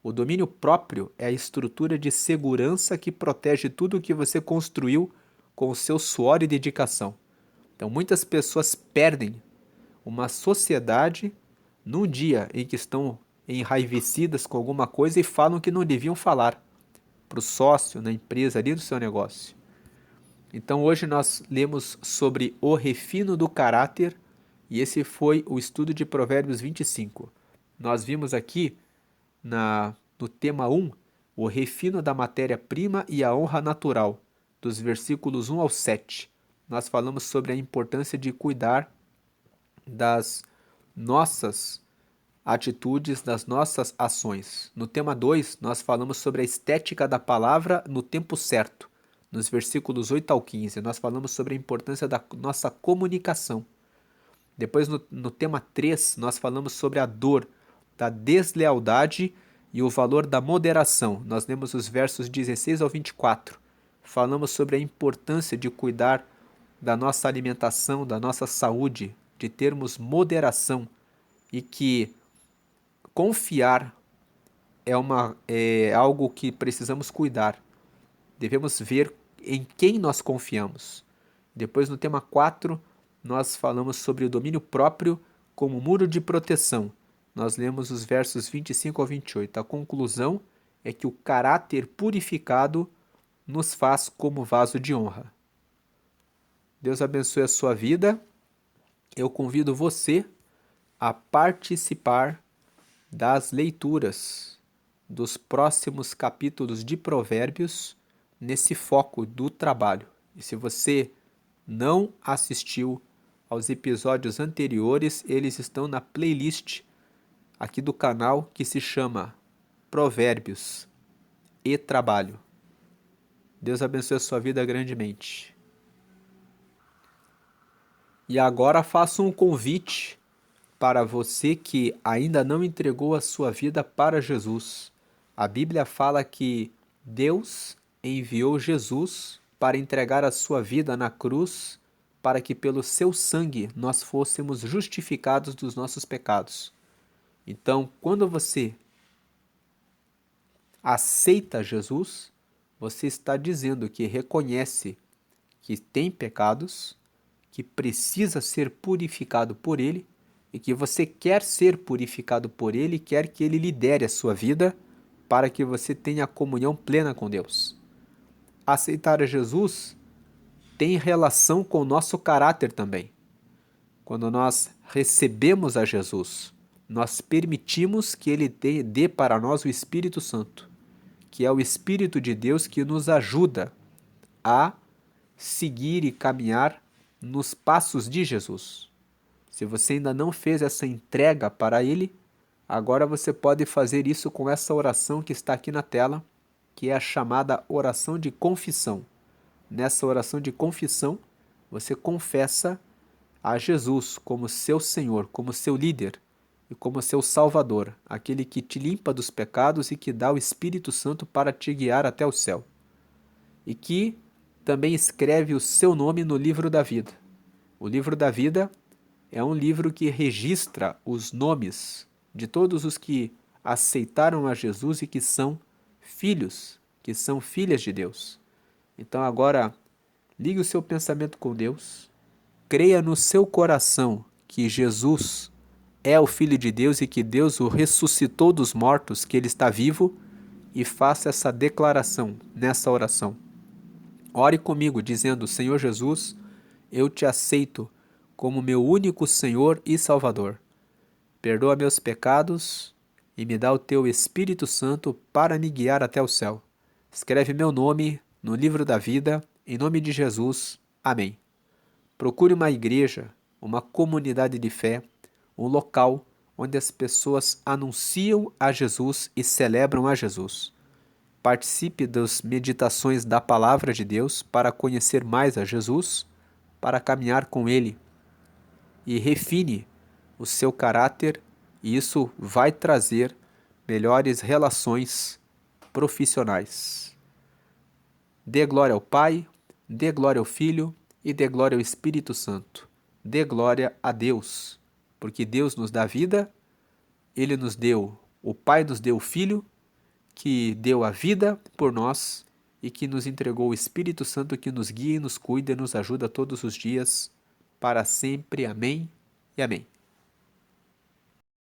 O domínio próprio é a estrutura de segurança que protege tudo o que você construiu com o seu suor e dedicação. Então, muitas pessoas perdem uma sociedade num dia em que estão enraivecidas com alguma coisa e falam que não deviam falar para o sócio na empresa ali do seu negócio. Então, hoje nós lemos sobre o refino do caráter e esse foi o estudo de Provérbios 25. Nós vimos aqui no tema 1 o refino da matéria-prima e a honra natural, dos versículos 1 ao 7. Nós falamos sobre a importância de cuidar das nossas atitudes, das nossas ações. No tema 2, nós falamos sobre a estética da palavra no tempo certo. Nos versículos 8 ao 15, nós falamos sobre a importância da nossa comunicação. Depois, no tema 3, nós falamos sobre a dor da deslealdade e o valor da moderação. Nós lemos os versos 16 ao 24. Falamos sobre a importância de cuidar da nossa alimentação, da nossa saúde, de termos moderação e que confiar é algo que precisamos cuidar. Devemos ver em quem nós confiamos. Depois, no tema 4, nós falamos sobre o domínio próprio como muro de proteção. Nós lemos os versos 25 ao 28. A conclusão é que o caráter purificado nos faz como vaso de honra. Deus abençoe a sua vida. Eu convido você a participar das leituras dos próximos capítulos de Provérbios nesse foco do trabalho. E se você não assistiu aos episódios anteriores, eles estão na playlist aqui do canal que se chama Provérbios e Trabalho. Deus abençoe a sua vida grandemente. E agora faço um convite para você que ainda não entregou a sua vida para Jesus. A Bíblia fala que Deus enviou Jesus para entregar a sua vida na cruz, para que pelo seu sangue nós fôssemos justificados dos nossos pecados. Então, quando você aceita Jesus, você está dizendo que reconhece que tem pecados, que precisa ser purificado por Ele e que você quer ser purificado por Ele e quer que Ele lidere a sua vida para que você tenha comunhão plena com Deus. Aceitar a Jesus tem relação com o nosso caráter também. Quando nós recebemos a Jesus, nós permitimos que Ele dê para nós o Espírito Santo, que é o Espírito de Deus que nos ajuda a seguir e caminhar nos passos de Jesus. Se você ainda não fez essa entrega para Ele, agora você pode fazer isso com essa oração que está aqui na tela, que é a chamada oração de confissão. Nessa oração de confissão, você confessa a Jesus como seu Senhor, como seu líder e como seu Salvador, aquele que te limpa dos pecados e que dá o Espírito Santo para te guiar até o céu. E que também escreve o seu nome no livro da vida. O livro da vida é um livro que registra os nomes de todos os que aceitaram a Jesus e que são filhos, que são filhas de Deus. Então agora, ligue o seu pensamento com Deus, creia no seu coração que Jesus é o Filho de Deus e que Deus o ressuscitou dos mortos, que ele está vivo, e faça essa declaração nessa oração. Ore comigo dizendo: Senhor Jesus, eu te aceito como meu único Senhor e Salvador. Perdoa meus pecados e me dá o teu Espírito Santo para me guiar até o céu. Escreve meu nome no livro da vida, em nome de Jesus. Amém. Procure uma igreja, uma comunidade de fé, um local onde as pessoas anunciam a Jesus e celebram a Jesus. Participe das meditações da Palavra de Deus para conhecer mais a Jesus, para caminhar com Ele. E refine o seu caráter, e isso vai trazer melhores relações profissionais. Dê glória ao Pai, dê glória ao Filho e dê glória ao Espírito Santo. Dê glória a Deus, porque Deus nos dá vida, Ele nos deu, o Pai nos deu o Filho, que deu a vida por nós e que nos entregou o Espírito Santo que nos guia e nos cuida e nos ajuda todos os dias, para sempre. Amém e amém.